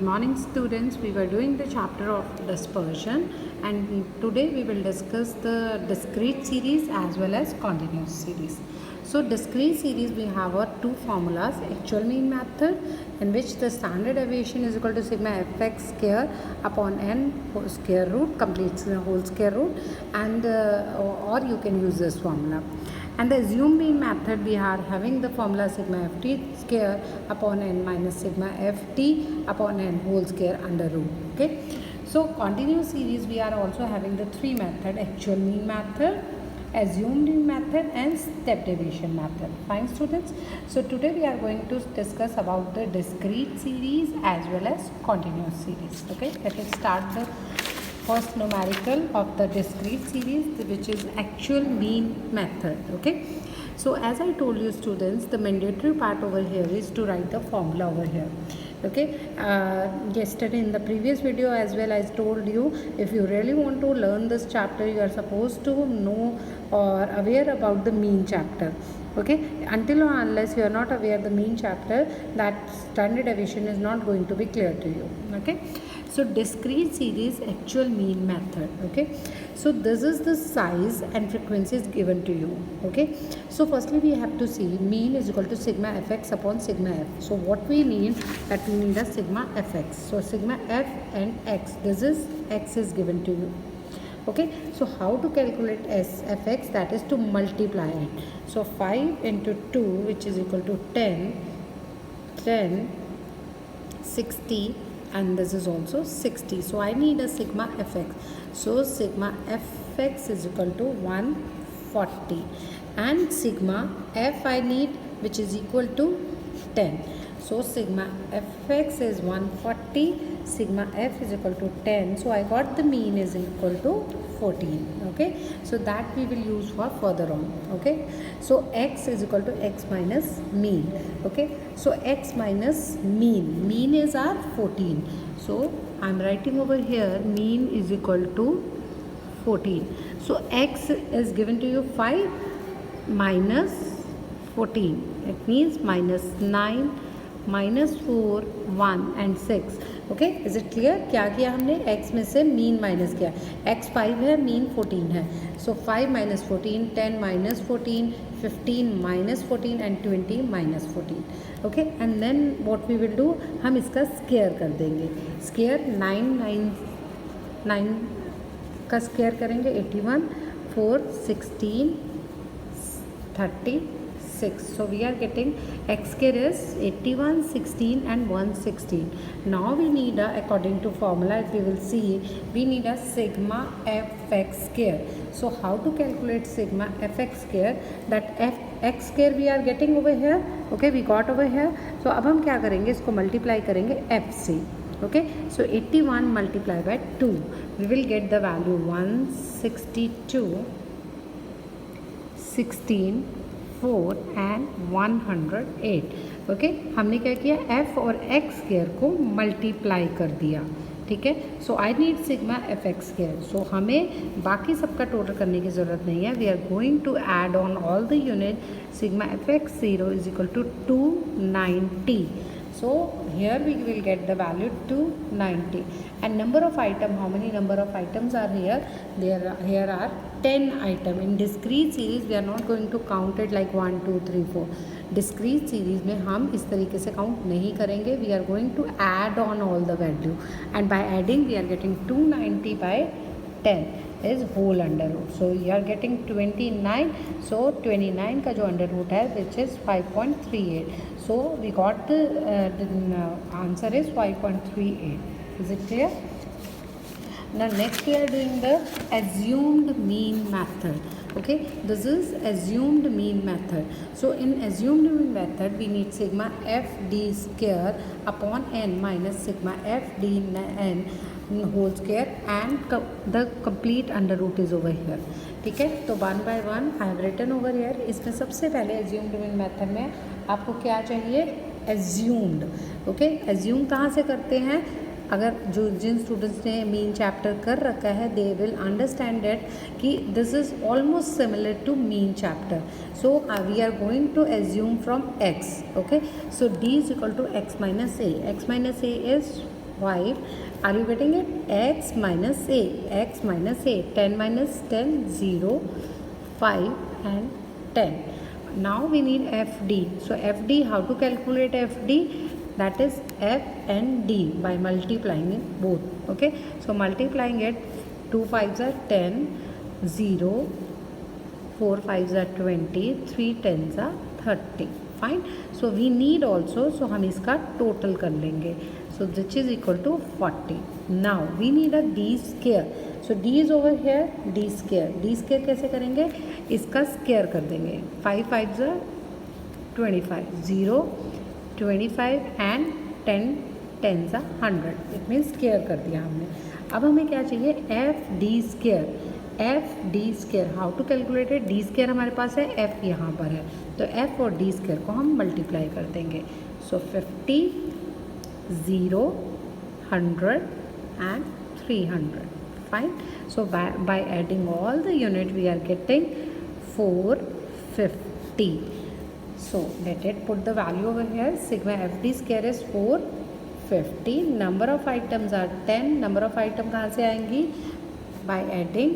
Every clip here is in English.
Morning students, we were doing the chapter of dispersion and today we will discuss the discrete series as well as continuous series. So discrete series we have our two formulas, actual mean method in which the standard deviation is equal to sigma fx square upon n whole square root, completes the whole square root, and or you can use this formula. And the assumed mean method, we are having the formula sigma ft square upon n minus sigma ft upon n whole square under root. Okay. So continuous series, we are also having the three method: actual mean method, assumed mean method, and step deviation method. Fine students. So today we are going to discuss about the discrete series as well as continuous series. Okay. Let us start the first numerical of the discrete series, which is actual mean method. Okay, so as I told you students, the mandatory part over here is to write the formula over here. Okay, yesterday in the previous video as well, I told you if you really want to learn this chapter, you are supposed to know or aware about the mean chapter. Okay, until or unless you are not aware the mean chapter, that standard deviation is not going to be clear to you. Okay, so discrete series actual mean method. Okay, so this is the size and frequencies given to you. Okay, so firstly we have to see mean is equal to sigma fx upon sigma f. So what we need, that we need a sigma fx. So sigma f and x, this is x is given to you. Okay, so how to calculate fx? That is to multiply it. So 5 into 2, which is equal to 10, 60, and this is also 60. So I need a sigma fx. So sigma fx is equal to 140, and sigma f I need, which is equal to 10. So sigma fx is 140, sigma f is equal to 10. So I got the mean is equal to 14. Okay, so that we will use for further on. Okay, so x is equal to x minus mean. Okay, so x minus mean is our 14. So I am writing over here mean is equal to 14. So x is given to you 5 minus 14. It means minus 9, minus 4, 1 and 6. Okay, is it clear? क्या किया हमने? x में से mean minus किया. x 5 है, mean 14 है. So 5 minus 14, 10 minus 14, 15 minus 14 and 20 minus 14. Okay, and then what we will do, हम इसका स्क्वायर कर देंगे. स्क्वायर 9 का स्क्वायर करेंगे 81, 4, 16, 36. So we are getting x square is 81, 16 and 116. Now we need a, according to formula, if we will see, we need a sigma fx square. So how to calculate sigma fx square? That x square we are getting over here. Okay, we got over here. So अब हम क्या करेंगे, इसको multiply करेंगे f से. Okay, so 81 multiplied by 2, we will get the value 162, 16, 4 and 108. Okay, हमने क्या किया, f और x स्क्वायर को मल्टीप्लाई कर दिया. ठीक है, so I need sigma f x square. So हमें बाकी सबका टोटल करने की ज़रूरत नहीं है. We are going to add on all the unit. Sigma f x 0 is equal to 290. So here we will get the value 290. And number of item, how many number of items are here? Here are 10 item. In discrete series we are not going to count it like 1 2 3 4. Discrete series में हम इस तरीके से count नहीं करेंगे. We are going to add on all the value, and by adding we are getting 290 by 10 is whole under root. So you are getting 29. So 29 का जो under root है, which is 5.38. So we got the answer is 5.38. Is it clear? Now next we are doing the assumed mean method. Okay, this is assumed mean method. So in assumed mean method we need sigma f d square upon n minus sigma f d n whole square and the complete under root is over here. ठीक है, तो 1 by 1 I have written over here. इसमें सबसे पहले assumed mean method में आपको क्या चाहिए, assumed. ओके, assume कहाँ से करते हैं? अगर जो जिन स्टूडेंट्स ने मीन चैप्टर कर रखा है, दे विल अंडरस्टैंड डेट कि this is almost similar to mean chapter. So we are going to assume from x. Okay, so d is equal to x minus a. X minus a is 5. Are you getting it? X minus a, x minus a, 10 minus 10, 0, 5 and 10. Now we need FD. So FD, how to calculate FD? That is F and D by multiplying it both. Okay, so multiplying it, 2 5s are 10, 0, 4 5s are 20, 3 10s are 30. Fine. So we need also, so हम इसका total कर लेंगे. So which is equal to 40. Now we need a D square. So D is over here, D square. D square कैसे करेंगे? इसका square कर देंगे. 5 5s are 25, 0, 25 and 10 10s are 100. It means square कर दिया हमने. अब हमें क्या चाहिए? F d square. F d square, how to calculate it? D square हमारे पास है, एफ यहाँ पर है, तो एफ और डी स्केयर को हम मल्टीप्लाई कर देंगे. सो 50, 0, 100 and 300. Fine. So by adding all the unit we are getting 450. So let it put the value over here. Sigma FD square is 450. Number of items are 10. Number of item कहाँ से आएंगी? By adding.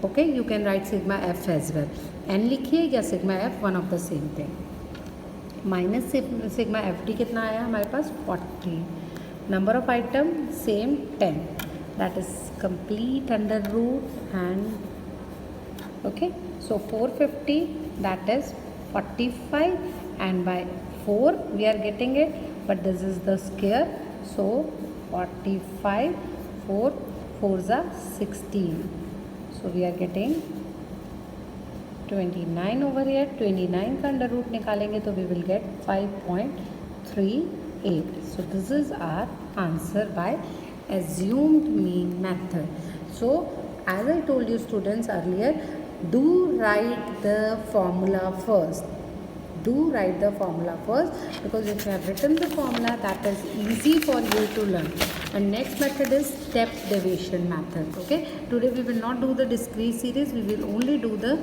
Okay, you can write sigma F as well. N लिखिए या sigma F, one of the same thing. Minus sigma FD कितना आया हमारे पास? 40. Number of item same 10. That is complete under root and okay. So 450, that is 45, and by 4 we are getting it, but this is the square. So 45, 4 4s are 16. So we are getting 29 over here. 29 का under root निकालेंगे तो we will get 5.38. So this is our answer by assumed mean method. So as I told you students earlier, do write the formula first. Do write the formula first, because if you have written the formula, that is easy for you to learn. And next method is step deviation method. Okay, today we will not do the discrete series, we will only do the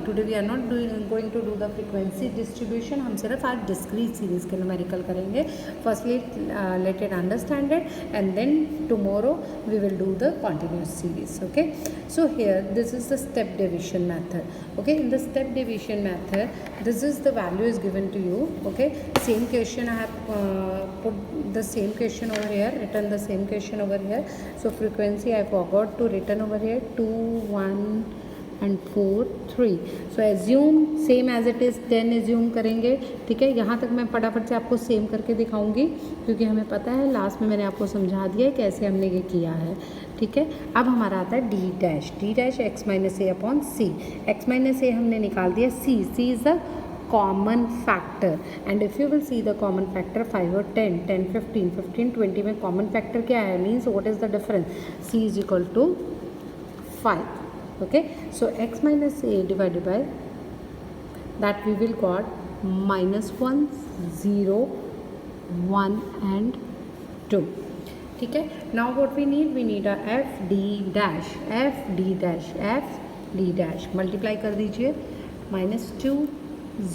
today we are not going to do the frequency distribution. हम सिर्फ आज discrete series के numerical करेंगे. Firstly let it understand it, and then tomorrow we will do the continuous series. Okay, so here this is the step deviation method. Okay, in the step deviation method, this is the value is given to you. Okay, same question I have put the same question over here, written the same question over here. So frequency I forgot to written over here, 2 1 and 4 3. So assume same as it is 10 assume करेंगे. ठीक है, यहाँ तक मैं फटाफट से आपको same करके दिखाऊंगी, क्योंकि हमें पता है लास्ट में मैंने आपको समझा दिया है कैसे हमने ये किया है. ठीक है, अब हमारा आता है d dash. D dash x minus a upon c. X minus a हमने निकाल दिया, c. C is the common factor, and if you will see the common factor 5 और 10, 10 15, 15 20 में कॉमन फैक्टर क्या है? Means what is the difference? C is equal to 5. Okay, so x minus a divided by that we will got -1 0 1 and 2. ठीक है, now what we need? We need a f d dash. F d dash, f d dash multiply कर दीजिए. -2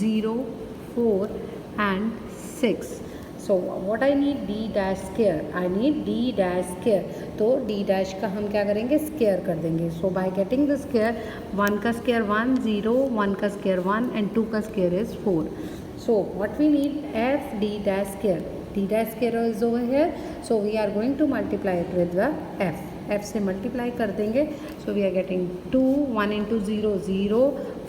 0 4 and 6. So what I need? D dash square. I need D dash square. तो D dash का हम क्या करेंगे? Square कर देंगे. So by getting the square, 1 का स्केयर 1 0, 1 का स्केयर 1 and 2 का square is 4. So what we need? F D dash square. D dash square is over here. So we are going to multiply it with the F. F से multiply कर देंगे. So we are getting 2, 1 into 0 0,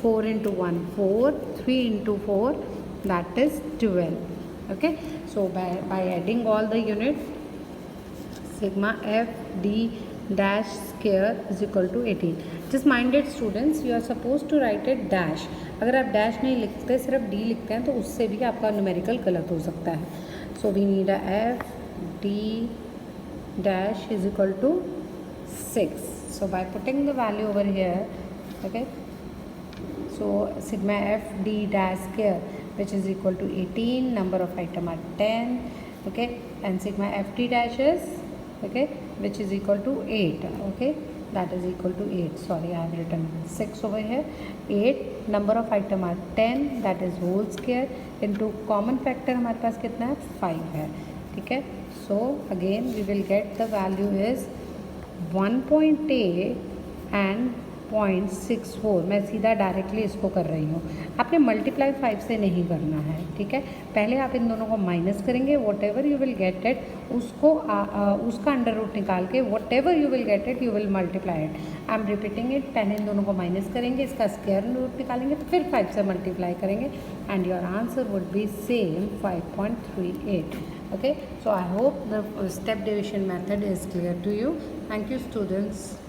4 into 1 4, 3 into 4, that is 12. Okay, so by adding all the units, sigma f d dash square is equal to 18. Just minded students, you are supposed to write it dash. अगर आप dash नहीं लिखते, सिर्फ d लिखते हैं, तो उससे भी आपका न्यूमेरिकल गलत हो सकता है. So we need a f d dash is equal to 6. So by putting the value over here, okay, so sigma f d dash square, which is equal to 18, number of item are 10, okay, and sigma ft dash is, okay, which is equal to 8, okay, that is equal to 8. Sorry, I have written 6 over here. 8, number of item are 10, that is whole square, into common factor हमारे पास कितना है? 5 है. ठीक है. So again we will get the value is 1.8 and 0.64. मैं सीधा directly इसको कर रही हूँ. आपने मल्टीप्लाई 5 से नहीं करना है, ठीक है. पहले आप इन दोनों को माइनस करेंगे, what ever you will get it उसको उसका अंडर रूट निकाल के what ever you will get it you will multiply it. I am repeating it. पहले इन दोनों को माइनस करेंगे, इसका स्क्वायर रूट निकालेंगे, फिर 5 से मल्टीप्लाई करेंगे and your answer would be same 5.38. Okay, so I hope the step division method is clear to you. Thank you, students.